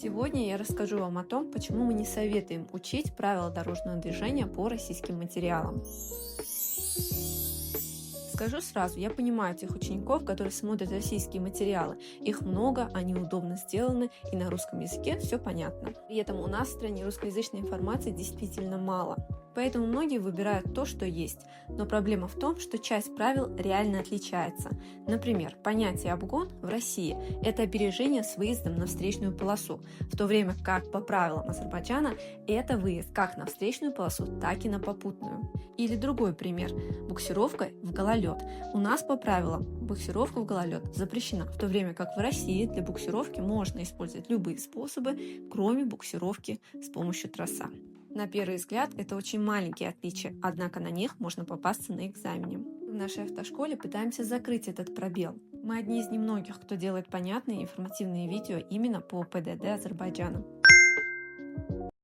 Сегодня я расскажу вам о том, почему мы не советуем учить правила дорожного движения по российским материалам. Скажу сразу, я понимаю тех учеников, которые смотрят российские материалы. Их много, они удобно сделаны, и на русском языке все понятно. При этом у нас в стране русскоязычной информации действительно мало. Поэтому многие выбирают то, что есть. Но проблема в том, что часть правил реально отличается. Например, понятие «обгон» в России – это опережение с выездом на встречную полосу, в то время как по правилам Азербайджана это выезд как на встречную полосу, так и на попутную. Или другой пример – буксировка в гололед. У нас по правилам буксировка в гололед запрещена, в то время как в России для буксировки можно использовать любые способы, кроме буксировки с помощью троса. На первый взгляд это очень маленькие отличия, однако на них можно попасться на экзамене. В нашей автошколе пытаемся закрыть этот пробел. Мы одни из немногих, кто делает понятные и информативные видео именно по ПДД Азербайджана.